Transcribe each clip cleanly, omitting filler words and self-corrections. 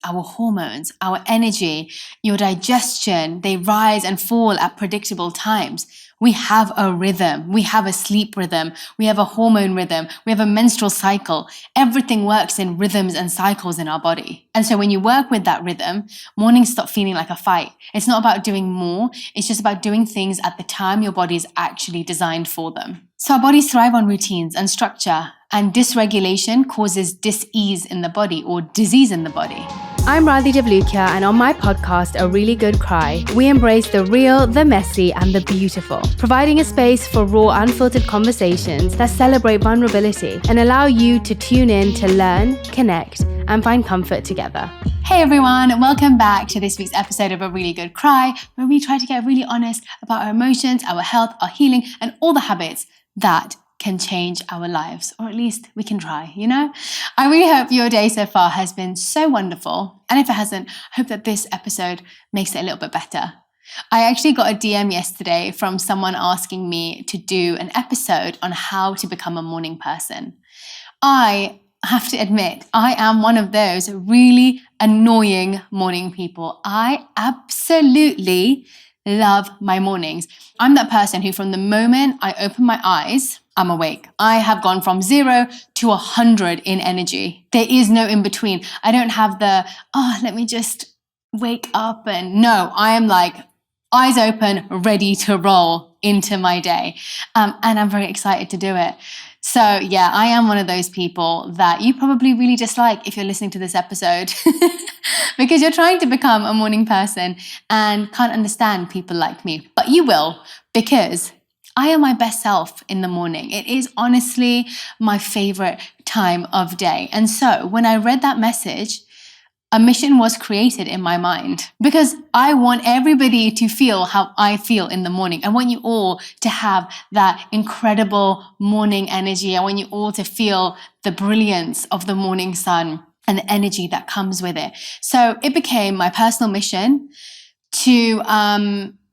our hormones, our energy, your digestion, they rise and fall at predictable times. We have a rhythm. We have a sleep rhythm. We have a hormone rhythm. We have a menstrual cycle. Everything works in rhythms and cycles in our body. And so when you work with that rhythm, mornings stop feeling like a fight. It's not about doing more. It's just about doing things at the time your body is actually designed for them. So our bodies thrive on routines and structure, and dysregulation causes dis-ease in the body or disease in the body. I'm Radhi Devlukia, and on my podcast, A Really Good Cry, we embrace the real, the messy, and the beautiful, providing a space for raw, unfiltered conversations that celebrate vulnerability and allow you to tune in to learn, connect, and find comfort together. Hey everyone, welcome back to this week's episode of A Really Good Cry, where we try to get really honest about our emotions, our health, our healing, and all the habits that can change our lives, or at least we can try, you know? I really hope your day so far has been so wonderful. And if it hasn't, I hope that this episode makes it a little bit better. I actually got a DM yesterday from someone asking me to do an episode on how to become a morning person. I have to admit, I am one of those really annoying morning people. I absolutely love my mornings. I'm that person who, from the moment I open my eyes, I'm awake. I have gone from 0 to 100 in energy. There is no in between. I don't have let me just wake up and no, I am like eyes open, ready to roll into my day. And I'm very excited to do it. So yeah, I am one of those people that you probably really dislike if you're listening to this episode because you're trying to become a morning person and can't understand people like me. But you will, because I am my best self in the morning. It is honestly my favorite time of day. And so when I read that message, a mission was created in my mind because I want everybody to feel how I feel in the morning. I want you all to have that incredible morning energy. I want you all to feel the brilliance of the morning sun and the energy that comes with it. So it became my personal mission to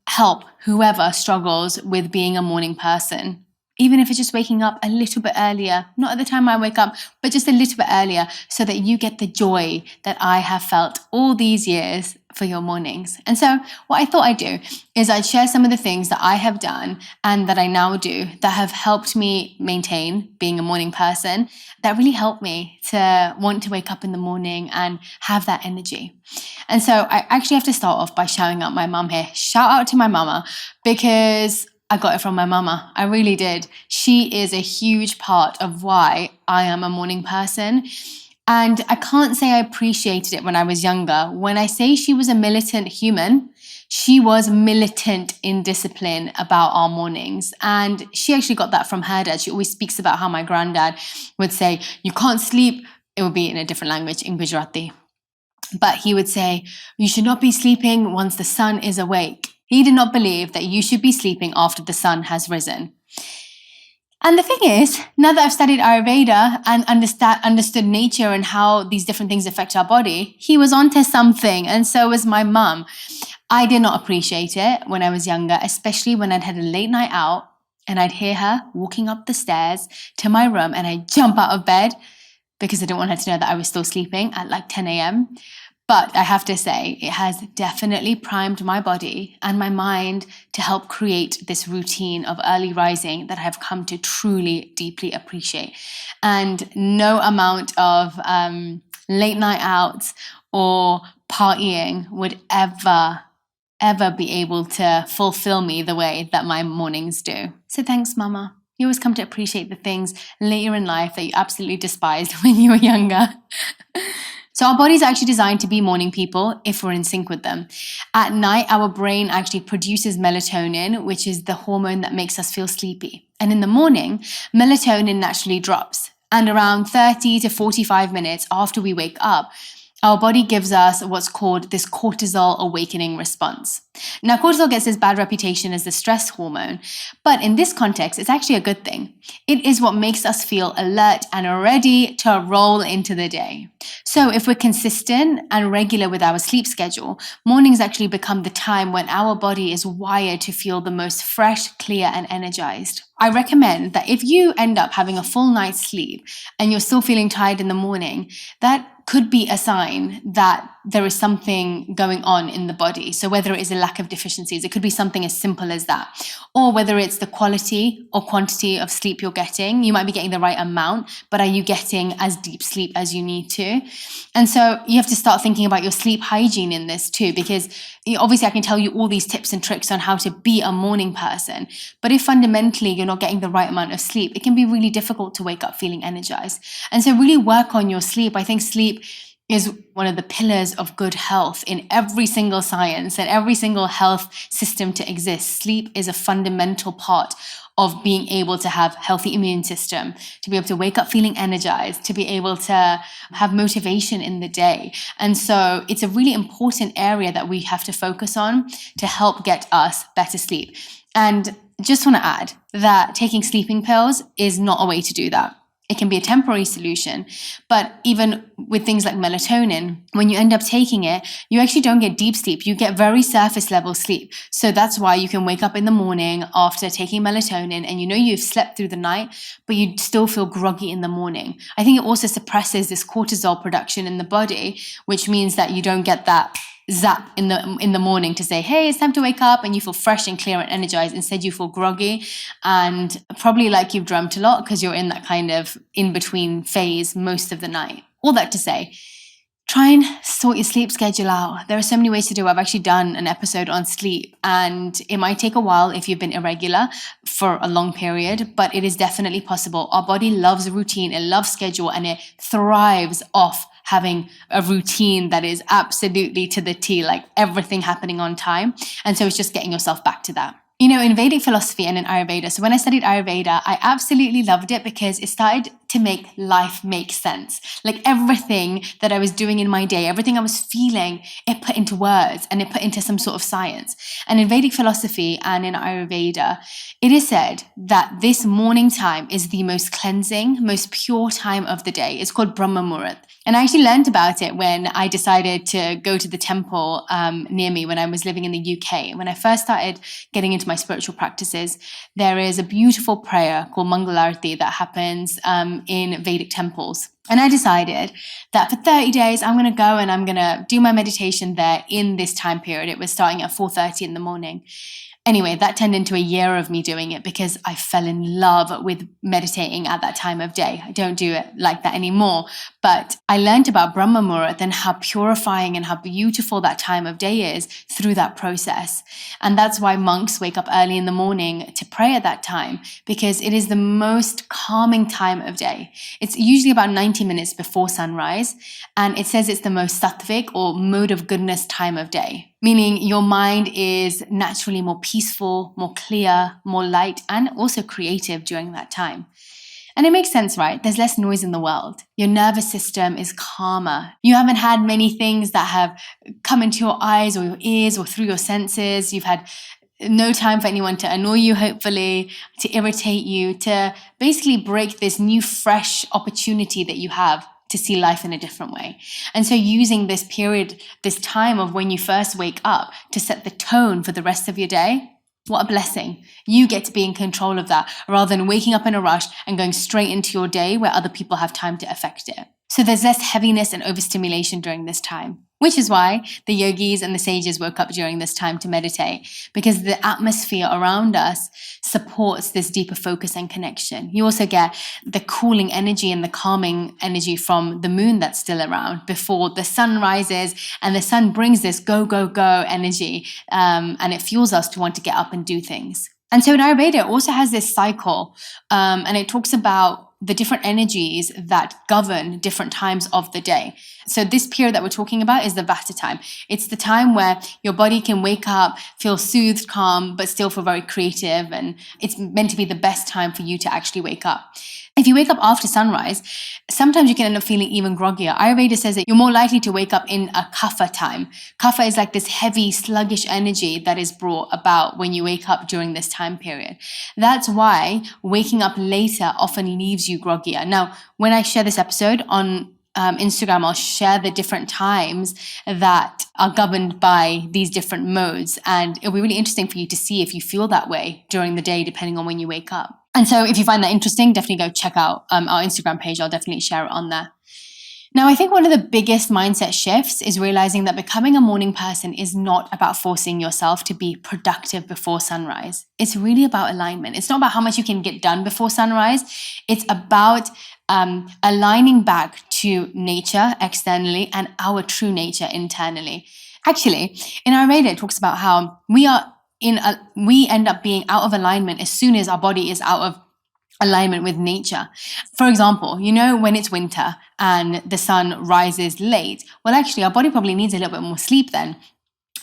help whoever struggles with being a morning person. Even if it's just waking up a little bit earlier, not at the time I wake up, but just a little bit earlier so that you get the joy that I have felt all these years for your mornings. And so what I thought I'd do is I'd share some of the things that I have done and that I now do that have helped me maintain being a morning person, that really helped me to want to wake up in the morning and have that energy. And so I actually have to start off by shouting out my mum here. Shout out to my mama, because I got it from my mama. I really did. She is a huge part of why I am a morning person. And I can't say I appreciated it when I was younger. When I say she was a militant human, she was militant in discipline about our mornings. And she actually got that from her dad. She always speaks about how my granddad would say, you can't sleep. It would be in a different language, in Gujarati. But he would say, you should not be sleeping once the sun is awake. He did not believe that you should be sleeping after the sun has risen. And the thing is, now that I've studied Ayurveda and understood nature and how these different things affect our body, he was onto something, and so was my mum. I did not appreciate it when I was younger, especially when I'd had a late night out and I'd hear her walking up the stairs to my room and I'd jump out of bed because I didn't want her to know that I was still sleeping at like 10 a.m. But I have to say, it has definitely primed my body and my mind to help create this routine of early rising that I've come to truly, deeply appreciate. And no amount of late night outs or partying would ever be able to fulfill me the way that my mornings do. So thanks, Mama. You always come to appreciate the things later in life that you absolutely despised when you were younger. So our bodies are actually designed to be morning people if we're in sync with them. At night, our brain actually produces melatonin, which is the hormone that makes us feel sleepy. And in the morning, melatonin naturally drops. And around 30 to 45 minutes after we wake up, our body gives us what's called this cortisol awakening response. Now, cortisol gets this bad reputation as the stress hormone, but in this context, it's actually a good thing. It is what makes us feel alert and ready to roll into the day. So if we're consistent and regular with our sleep schedule, mornings actually become the time when our body is wired to feel the most fresh, clear, and energized. I recommend that if you end up having a full night's sleep and you're still feeling tired in the morning, that could be a sign that there is something going on in the body. So whether it is a lack of deficiencies, it could be something as simple as that. Or whether it's the quality or quantity of sleep you're getting. You might be getting the right amount, but are you getting as deep sleep as you need to? And so you have to start thinking about your sleep hygiene in this too, because obviously I can tell you all these tips and tricks on how to be a morning person. But if fundamentally you're not getting the right amount of sleep, it can be really difficult to wake up feeling energized. And so really work on your sleep. I think sleep is one of the pillars of good health in every single science and every single health system to exist. Sleep is a fundamental part of being able to have healthy immune system, to be able to wake up feeling energized, to be able to have motivation in the day. And so it's a really important area that we have to focus on to help get us better sleep. And just want to add that taking sleeping pills is not a way to do that. It can be a temporary solution, but even with things like melatonin, when you end up taking it, you actually don't get deep sleep. You get very surface level sleep. So that's why you can wake up in the morning after taking melatonin and you know you've slept through the night, but you still feel groggy in the morning. I think it also suppresses this cortisol production in the body, which means that you don't get that zap in the morning to say, hey, it's time to wake up, and you feel fresh and clear and energized. Instead, you feel groggy and probably like you've dreamt a lot because you're in that kind of in-between phase most of the night. All that to say, try and sort your sleep schedule out. There are so many ways to do it. I've actually done an episode on sleep, and it might take a while if you've been irregular for a long period, but it is definitely possible. Our body loves routine, it loves schedule, and it thrives off having a routine that is absolutely to the T, like everything happening on time. And so it's just getting yourself back to that. You know, in Vedic philosophy and in Ayurveda, so when I studied Ayurveda, I absolutely loved it because it started to make life make sense. Like everything that I was doing in my day, everything I was feeling, it put into words and it put into some sort of science. And in Vedic philosophy and in Ayurveda, it is said that this morning time is the most cleansing, most pure time of the day. It's called Brahma Muhurat. And I actually learned about it when I decided to go to the temple near me when I was living in the UK. When I first started getting into my spiritual practices, there is a beautiful prayer called Mangalarti that happens in Vedic temples. And I decided that for 30 days, I'm going to go and I'm going to do my meditation there in this time period. It was starting at 4:30 in the morning. Anyway, that turned into a year of me doing it because I fell in love with meditating at that time of day. I don't do it like that anymore, but I learned about Brahma Muhurat and how purifying and how beautiful that time of day is through that process. And that's why monks wake up early in the morning to pray at that time, because it is the most calming time of day. It's usually about 90 minutes before sunrise, and it says it's the most sattvic or mode of goodness time of day. Meaning your mind is naturally more peaceful, more clear, more light, and also creative during that time. And it makes sense, right? There's less noise in the world. Your nervous system is calmer. You haven't had many things that have come into your eyes or your ears or through your senses. You've had no time for anyone to annoy you, hopefully, to irritate you, to basically break this new, fresh opportunity that you have to see life in a different way. And so using this period, this time of when you first wake up to set the tone for the rest of your day, what a blessing. You get to be in control of that rather than waking up in a rush and going straight into your day where other people have time to affect it. So there's less heaviness and overstimulation during this time, which is why the yogis and the sages woke up during this time to meditate, because the atmosphere around us supports this deeper focus and connection. You also get the cooling energy and the calming energy from the moon that's still around before the sun rises, and the sun brings this go, go, go energy, and it fuels us to want to get up and do things. And so in Ayurveda, it also has this cycle, and it talks about the different energies that govern different times of the day. So this period that we're talking about is the Vata time. It's the time where your body can wake up, feel soothed, calm, but still feel very creative. And it's meant to be the best time for you to actually wake up. If you wake up after sunrise, sometimes you can end up feeling even groggier. Ayurveda says that you're more likely to wake up in a kapha time. Kapha is like this heavy, sluggish energy that is brought about when you wake up during this time period. That's why waking up later often leaves you groggier. Now, when I share this episode on Instagram, I'll share the different times that are governed by these different modes. And it'll be really interesting for you to see if you feel that way during the day, depending on when you wake up. And so if you find that interesting, definitely go check out our Instagram page. I'll definitely share it on there. Now, I think one of the biggest mindset shifts is realizing that becoming a morning person is not about forcing yourself to be productive before sunrise. It's really about alignment. It's not about how much you can get done before sunrise. It's about aligning back to nature externally and our true nature internally. Actually, in Ayurveda, it talks about how we end up being out of alignment as soon as our body is out of alignment with nature. For example, when it's winter and the sun rises late, well, actually, our body probably needs a little bit more sleep then.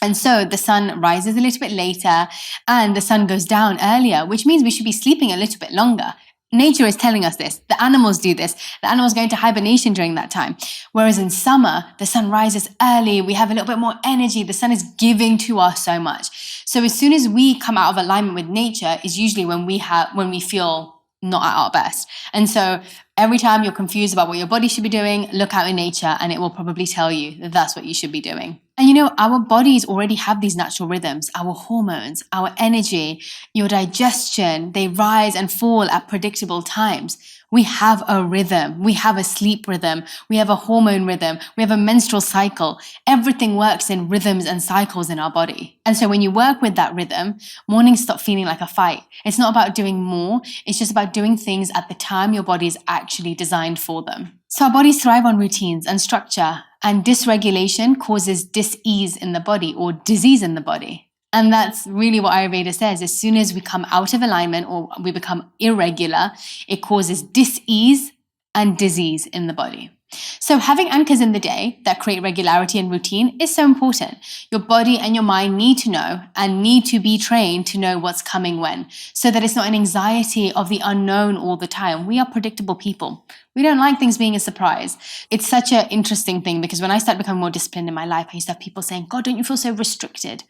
And so the sun rises a little bit later and the sun goes down earlier, which means we should be sleeping a little bit longer. Nature is telling us this. The animals do this. The animals go into hibernation during that time. Whereas in summer, the sun rises early. We have a little bit more energy. The sun is giving to us so much. So as soon as we come out of alignment with nature is usually when we feel not at our best. And so every time you're confused about what your body should be doing, look out in nature and it will probably tell you that that's what you should be doing. And our bodies already have these natural rhythms, our hormones, our energy, your digestion, they rise and fall at predictable times. We have a rhythm. We have a sleep rhythm. We have a hormone rhythm. We have a menstrual cycle. Everything works in rhythms and cycles in our body. And so when you work with that rhythm, mornings stop feeling like a fight. It's not about doing more. It's just about doing things at the time your body is actually designed for them. So our bodies thrive on routines and structure, and dysregulation causes dis-ease in the body or disease in the body. And that's really what Ayurveda says. As soon as we come out of alignment or we become irregular, it causes dis-ease and disease in the body. So having anchors in the day that create regularity and routine is so important. Your body and your mind need to know and need to be trained to know what's coming when, so that it's not an anxiety of the unknown all the time. We are predictable people. We don't like things being a surprise. It's such an interesting thing because when I started becoming more disciplined in my life, I used to have people saying, God, don't you feel so restricted?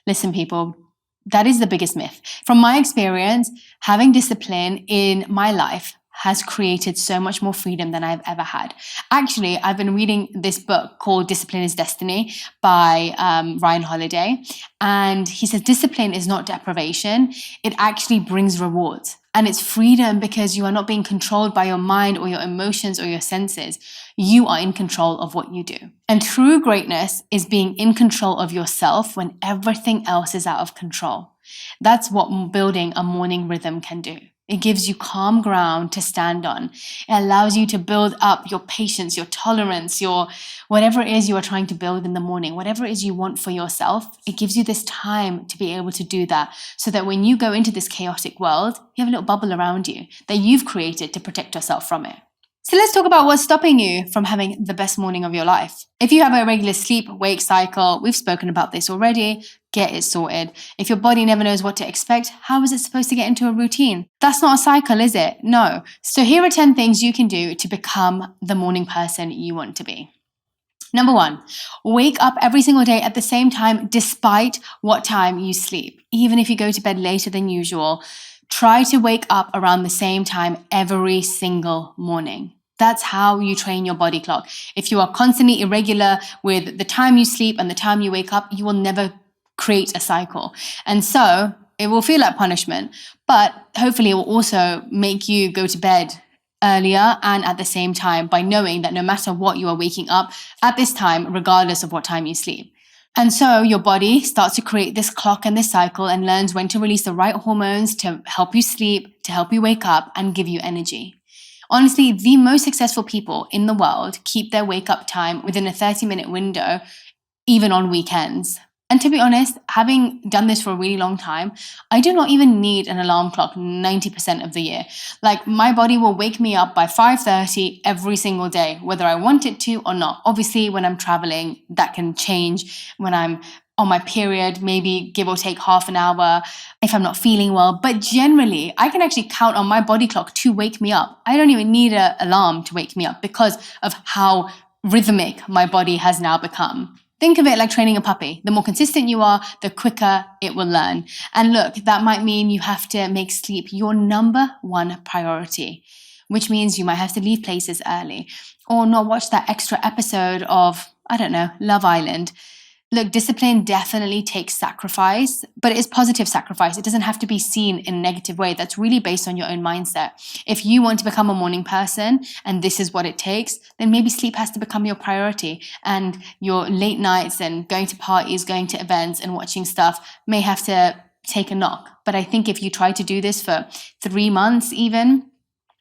Listen, people, that is the biggest myth. From my experience, having discipline in my life has created so much more freedom than I've ever had. Actually, I've been reading this book called Discipline is Destiny by Ryan Holiday. And he says discipline is not deprivation. It actually brings rewards. And it's freedom because you are not being controlled by your mind or your emotions or your senses. You are in control of what you do. And true greatness is being in control of yourself when everything else is out of control. That's what building a morning rhythm can do. It gives you calm ground to stand on. It allows you to build up your patience, your tolerance, your whatever it is you are trying to build in the morning, whatever it is you want for yourself. It gives you this time to be able to do that so that when you go into this chaotic world, you have a little bubble around you that you've created to protect yourself from it. So let's talk about what's stopping you from having the best morning of your life. If you have a regular sleep-wake cycle, we've spoken about this already, get it sorted. If your body never knows what to expect, how is it supposed to get into a routine? That's not a cycle, is it? No. So here are 10 things you can do to become the morning person you want to be. Number 1, wake up every single day at the same time despite what time you sleep. Even if you go to bed later than usual, try to wake up around the same time every single morning. That's how you train your body clock. If you are constantly irregular with the time you sleep and the time you wake up, you will never create a cycle. And so it will feel like punishment, but hopefully it will also make you go to bed earlier and at the same time by knowing that no matter what, you are waking up at this time, regardless of what time you sleep. And so your body starts to create this clock and this cycle and learns when to release the right hormones to help you sleep, to help you wake up and give you energy. Honestly, the most successful people in the world keep their wake up time within a 30-minute window, even on weekends. And to be honest, having done this for a really long time, I do not even need an alarm clock 90% of the year. Like my body will wake me up by 5:30 every single day, whether I want it to or not. Obviously, when I'm traveling, that can change. When I'm on my period, maybe give or take half an hour if I'm not feeling well. But generally, I can actually count on my body clock to wake me up. I don't even need an alarm to wake me up because of how rhythmic my body has now become. Think of it like training a puppy. The more consistent you are, the quicker it will learn. And look, that might mean you have to make sleep your number one priority, which means you might have to leave places early or not watch that extra episode of, I don't know, Love Island. Look, discipline definitely takes sacrifice, but it is positive sacrifice. It doesn't have to be seen in a negative way. That's really based on your own mindset. If you want to become a morning person and this is what it takes, then maybe sleep has to become your priority. And your late nights and going to parties, going to events and watching stuff may have to take a knock. But I think if you try to do this for 3 months even,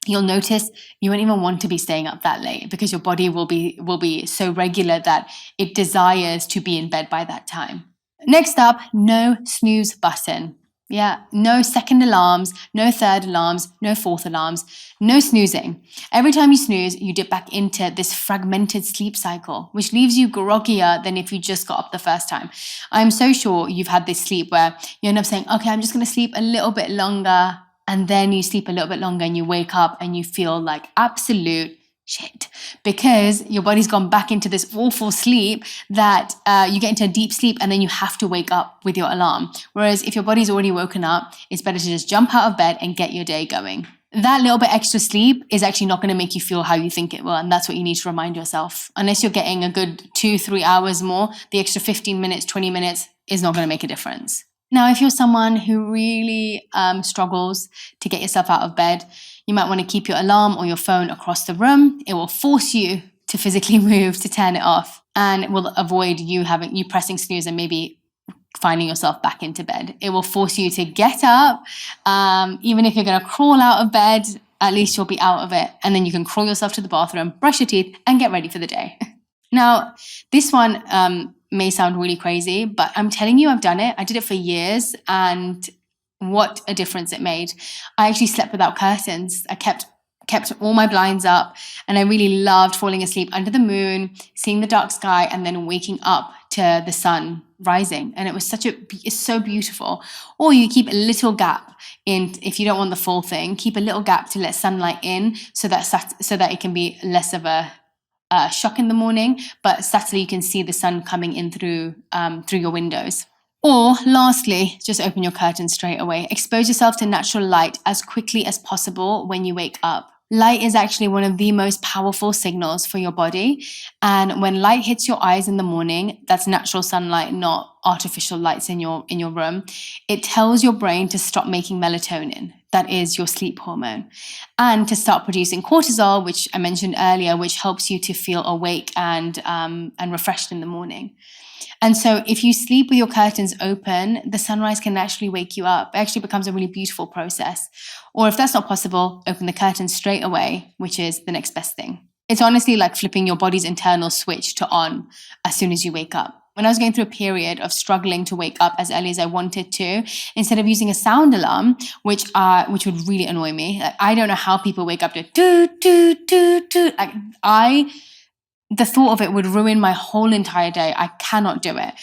you'll notice you won't even want to be staying up that late because your body will be so regular that it desires to be in bed by that time. Next up, no snooze button. Yeah, no second alarms, no third alarms, no fourth alarms, no snoozing. Every time you snooze, you dip back into this fragmented sleep cycle, which leaves you groggier than if you just got up the first time. I'm so sure you've had this sleep where you end up saying, okay, I'm just going to sleep a little bit longer. And then you sleep a little bit longer and you wake up and you feel like absolute shit because your body's gone back into this awful sleep that you get into a deep sleep and then you have to wake up with your alarm. Whereas if your body's already woken up, it's better to just jump out of bed and get your day going. That little bit extra sleep is actually not going to make you feel how you think it will. And that's what you need to remind yourself. Unless you're getting a good 2-3 hours more, the extra 15 minutes, 20 minutes is not going to make a difference. Now, if you're someone who really struggles to get yourself out of bed, you might want to keep your alarm or your phone across the room. It will force you to physically move to turn it off, and it will avoid you pressing snooze and maybe finding yourself back into bed. It will force you to get up. Even if you're going to crawl out of bed, at least you'll be out of it. And then you can crawl yourself to the bathroom, brush your teeth, and get ready for the day. Now, this one may sound really crazy, but I'm telling you, I've done it. I did it for years, and what a difference it made. I actually slept without curtains. I kept all my blinds up, and I really loved falling asleep under the moon, seeing the dark sky, and then waking up to the sun rising. And it was it's so beautiful. Or you keep a little gap in, if you don't want the full thing, keep a little gap to let sunlight in so that it can be less of a shock in the morning, but subtly you can see the sun coming in through your windows. Or lastly, just open your curtains straight away. Expose yourself to natural light as quickly as possible when you wake up. Light is actually one of the most powerful signals for your body. And when light hits your eyes in the morning, that's natural sunlight, not artificial lights in your room. It tells your brain to stop making melatonin. That is your sleep hormone. And to start producing cortisol, which I mentioned earlier, which helps you to feel awake and refreshed in the morning. And so if you sleep with your curtains open, the sunrise can actually wake you up. It actually becomes a really beautiful process. Or if that's not possible, open the curtains straight away, which is the next best thing. It's honestly like flipping your body's internal switch to on as soon as you wake up. When I was going through a period of struggling to wake up as early as I wanted to, instead of using a sound alarm, which would really annoy me, I don't know how people wake up to toot, toot, toot, toot. The thought of it would ruin my whole entire day. I cannot do it.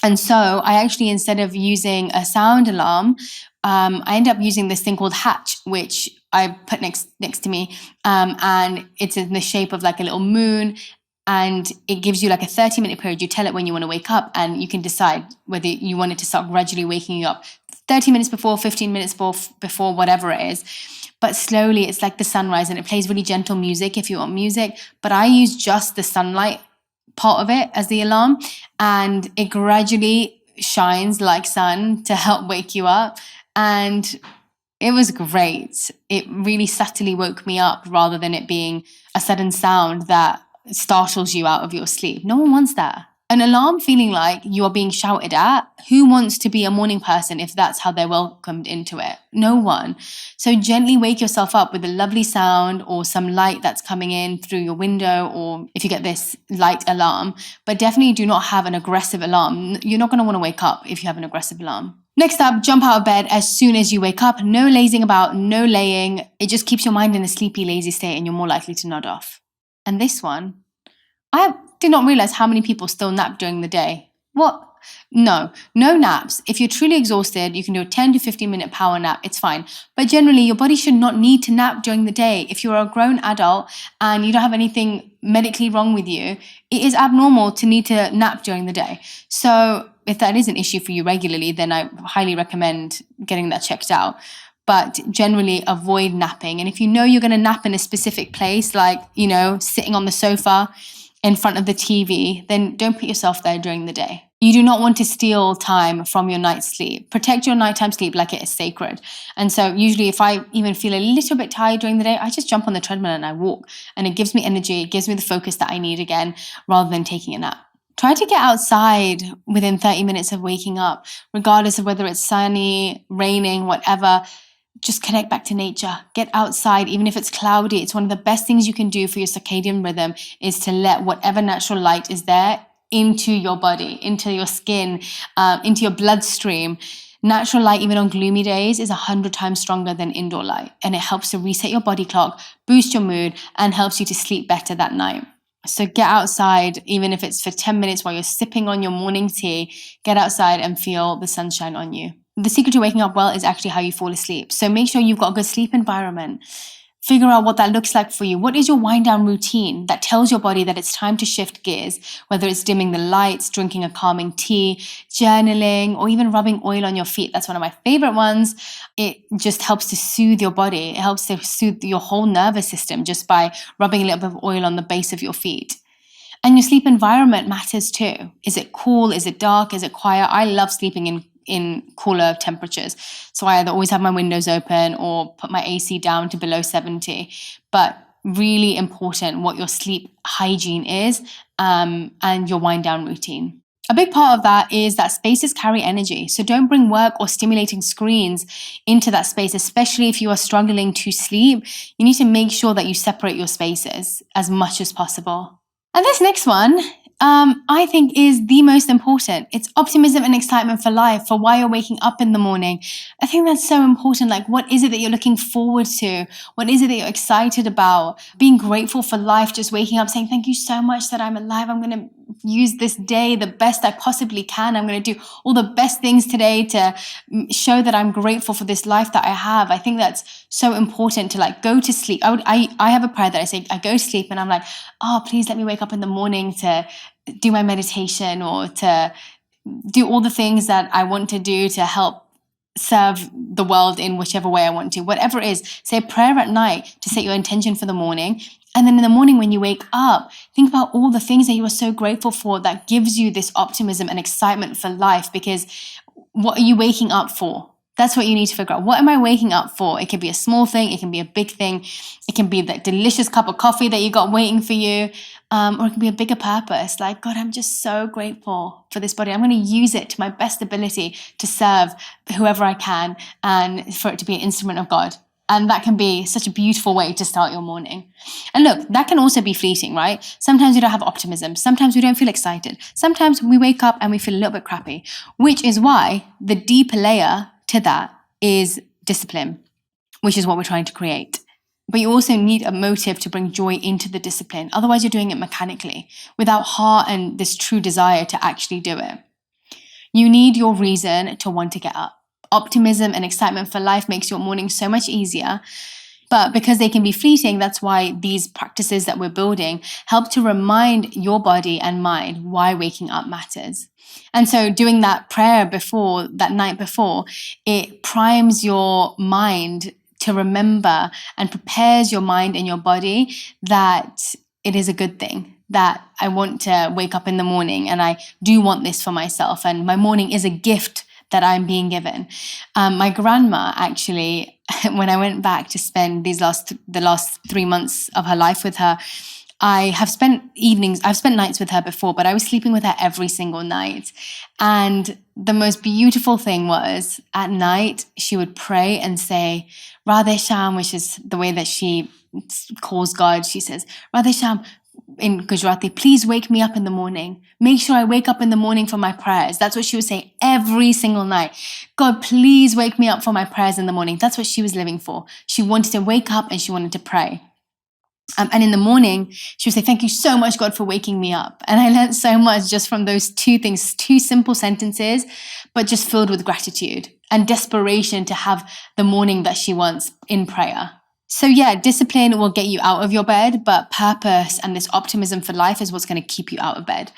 And so I actually, instead of using a sound alarm, I end up using this thing called Hatch, which I put next to me. And it's in the shape of like a little moon. And it gives you like a 30-minute period. You tell it when you want to wake up, and you can decide whether you want it to start gradually waking you up 30 minutes before, 15 minutes before, whatever it is. But slowly, it's like the sunrise, and it plays really gentle music if you want music. But I use just the sunlight part of it as the alarm, and it gradually shines like sun to help wake you up. And it was great. It really subtly woke me up rather than it being a sudden sound that startles you out of your sleep. No one wants that. An alarm feeling like you are being shouted at. Who wants to be a morning person if that's how they're welcomed into it? No one. So gently wake yourself up with a lovely sound or some light that's coming in through your window, or if you get this light alarm. But definitely do not have an aggressive alarm. You're not going to want to wake up if you have an aggressive alarm. Next up, jump out of bed as soon as you wake up. No lazing about, no laying. It just keeps your mind in a sleepy, lazy state, and you're more likely to nod off. And this one, I did not realize how many people still nap during the day. What? No naps. If you're truly exhausted, you can do a 10 to 15 minute power nap. It's fine. But generally, your body should not need to nap during the day. If you're a grown adult and you don't have anything medically wrong with you, it is abnormal to need to nap during the day. So if that is an issue for you regularly, then I highly recommend getting that checked out. But generally avoid napping. And if you know you're going to nap in a specific place, like, sitting on the sofa, in front of the TV, then don't put yourself there during the day. You do not want to steal time from your night's sleep. Protect your nighttime sleep like it is sacred. And so usually if I even feel a little bit tired during the day, I just jump on the treadmill and I walk. And it gives me energy, it gives me the focus that I need again, rather than taking a nap. Try to get outside within 30 minutes of waking up, regardless of whether it's sunny, raining, whatever. Just connect back to nature. Get outside, even if it's cloudy. It's one of the best things you can do for your circadian rhythm is to let whatever natural light is there into your body, into your skin, into your bloodstream. Natural light, even on gloomy days, is 100 times stronger than indoor light. And it helps to reset your body clock, boost your mood, and helps you to sleep better that night. So get outside, even if it's for 10 minutes while you're sipping on your morning tea, get outside and feel the sunshine on you. The secret to waking up well is actually how you fall asleep. So make sure you've got a good sleep environment. Figure out what that looks like for you. What is your wind down routine that tells your body that it's time to shift gears, whether it's dimming the lights, drinking a calming tea, journaling, or even rubbing oil on your feet. That's one of my favorite ones. It just helps to soothe your body. It helps to soothe your whole nervous system just by rubbing a little bit of oil on the base of your feet. And your sleep environment matters too. Is it cool? Is it dark? Is it quiet? I love sleeping in cooler temperatures. So I either always have my windows open or put my AC down to below 70. But really important what your sleep hygiene is and your wind down routine. A big part of that is that spaces carry energy. So don't bring work or stimulating screens into that space, especially if you are struggling to sleep. You need to make sure that you separate your spaces as much as possible. And this next one, I think is the most important. It's optimism and excitement for life, for why you're waking up in the morning. I think that's so important. Like, what is it that you're looking forward to? What is it that you're excited about? Being grateful for life, just waking up saying, thank you so much that I'm alive. I'm going to use this day the best I possibly can. I'm going to do all the best things today to show that I'm grateful for this life that I have. I think that's so important to like go to sleep. I have a prayer that I say, I go to sleep and I'm like, oh, please let me wake up in the morning to do my meditation or to do all the things that I want to do to help serve the world in whichever way I want to. Whatever it is, say a prayer at night to set your intention for the morning. And then in the morning when you wake up, think about all the things that you are so grateful for that gives you this optimism and excitement for life, because what are you waking up for? That's what you need to figure out. What am I waking up for? It can be a small thing. It can be a big thing. It can be that delicious cup of coffee that you got waiting for you. Or it can be a bigger purpose. Like, God, I'm just so grateful for this body. I'm going to use it to my best ability to serve whoever I can and for it to be an instrument of God. And that can be such a beautiful way to start your morning. And look, that can also be fleeting, right? Sometimes we don't have optimism. Sometimes we don't feel excited. Sometimes we wake up and we feel a little bit crappy, which is why the deeper layer to that is discipline, which is what we're trying to create. But you also need a motive to bring joy into the discipline. Otherwise, you're doing it mechanically without heart and this true desire to actually do it. You need your reason to want to get up. Optimism and excitement for life makes your morning so much easier. But because they can be fleeting, that's why these practices that we're building help to remind your body and mind why waking up matters. And so doing that prayer before, that night before, it primes your mind to remember and prepares your mind and your body that it is a good thing, that I want to wake up in the morning and I do want this for myself. And my morning is a gift that I'm being given. My grandma actually, when I went back to spend the last 3 months of her life with her, I've spent nights with her before, but I was sleeping with her every single night. And the most beautiful thing was at night, she would pray and say, Radhe Sham, which is the way that she calls God. She says, Radhe Sham, in Gujarati, please wake me up in the morning. Make sure I wake up in the morning for my prayers. That's what she would say every single night. God, please wake me up for my prayers in the morning. That's what she was living for. She wanted to wake up and she wanted to pray. And in the morning, she would say, thank you so much, God, for waking me up. And I learned so much just from those two things, two simple sentences, but just filled with gratitude and desperation to have the morning that she wants in prayer. So yeah, discipline will get you out of your bed, but purpose and this optimism for life is what's going to keep you out of bed.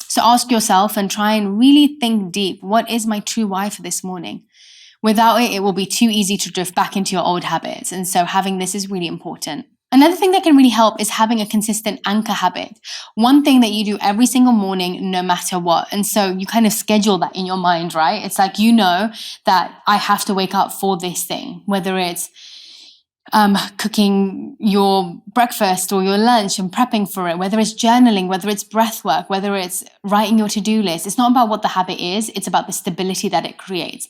So ask yourself and try and really think deep. What is my true why for this morning? Without it, it will be too easy to drift back into your old habits. And so having this is really important. Another thing that can really help is having a consistent anchor habit. One thing that you do every single morning, no matter what. And so you kind of schedule that in your mind, right? It's like, you know that I have to wake up for this thing, whether it's cooking your breakfast or your lunch and prepping for it, whether it's journaling, whether it's breath work, whether it's writing your to-do list. It's not about what the habit is, it's about the stability that it creates.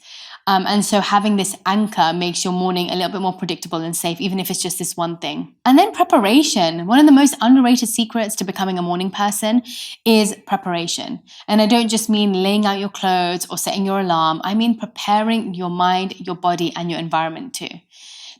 And so having this anchor makes your morning a little bit more predictable and safe, even if it's just this one thing. And then preparation. One of the most underrated secrets to becoming a morning person is preparation. And I don't just mean laying out your clothes or setting your alarm. I mean preparing your mind, your body, and your environment too.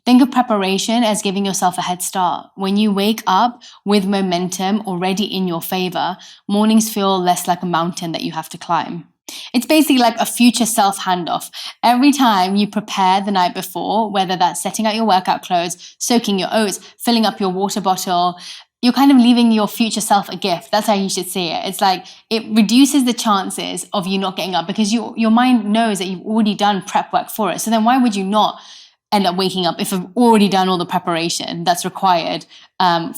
Think of preparation as giving yourself a head start. When you wake up with momentum already in your favor, mornings feel less like a mountain that you have to climb. It's basically like a future self handoff. Every time you prepare the night before, whether that's setting out your workout clothes, soaking your oats, filling up your water bottle, you're kind of leaving your future self a gift. That's how you should see it. It's like it reduces the chances of you not getting up because your mind knows that you've already done prep work for it. So then why would you not end up waking up if I've already done all the preparation that's required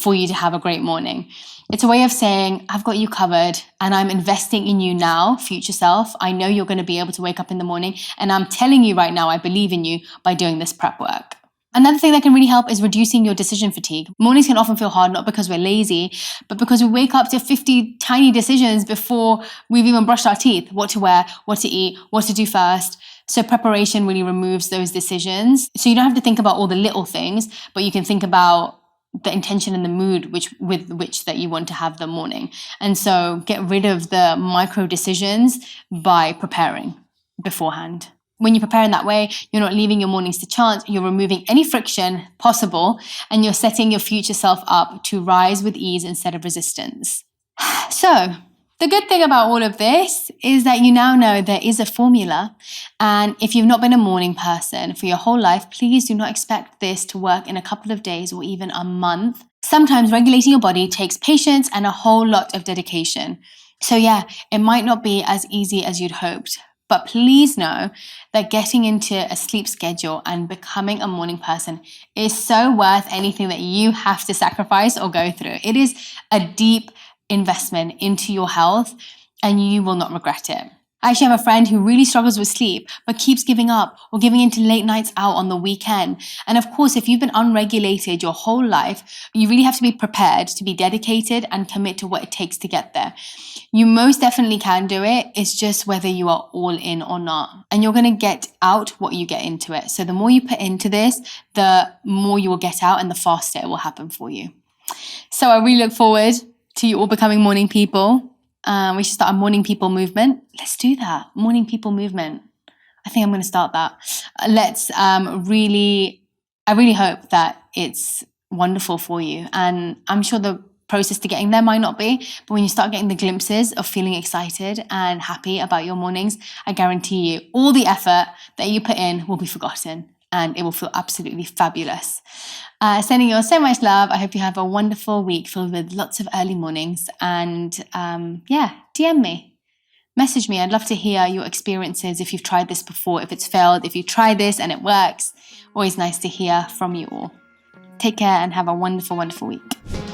for you to have a great morning? It's a way of saying, I've got you covered and I'm investing in you now, future self. I know you're going to be able to wake up in the morning and I'm telling you right now, I believe in you by doing this prep work. Another thing that can really help is reducing your decision fatigue. Mornings can often feel hard, not because we're lazy, but because we wake up to 50 tiny decisions before we've even brushed our teeth. What to wear, what to eat, what to do first. So preparation really removes those decisions. So you don't have to think about all the little things, but you can think about the intention and the mood with which that you want to have the morning. And so get rid of the micro decisions by preparing beforehand. When you prepare in that way, you're not leaving your mornings to chance, you're removing any friction possible, and you're setting your future self up to rise with ease instead of resistance. So, the good thing about all of this is that you now know there is a formula. And if you've not been a morning person for your whole life, please do not expect this to work in a couple of days or even a month. Sometimes regulating your body takes patience and a whole lot of dedication. So yeah, it might not be as easy as you'd hoped. But please know that getting into a sleep schedule and becoming a morning person is so worth anything that you have to sacrifice or go through. It is a deep investment into your health and you will not regret it. I actually have a friend who really struggles with sleep, but keeps giving up or giving into late nights out on the weekend. And of course, if you've been unregulated your whole life, you really have to be prepared to be dedicated and commit to what it takes to get there. You most definitely can do it. It's just whether you are all in or not. And you're going to get out what you get into it. So the more you put into this, the more you will get out and the faster it will happen for you. So I really look forward to you all becoming morning people. We should start a morning people movement. Let's do that. Morning people movement. I think I'm going to start that. I really hope that it's wonderful for you. And I'm sure the process to getting there might not be, but when you start getting the glimpses of feeling excited and happy about your mornings, I guarantee you all the effort that you put in will be forgotten and it will feel absolutely fabulous. Sending you all so much love. I hope you have a wonderful week filled with lots of early mornings. And DM me. Message me. I'd love to hear your experiences if you've tried this before, if it's failed, if you try this and it works. Always nice to hear from you all. Take care and have a wonderful, wonderful week.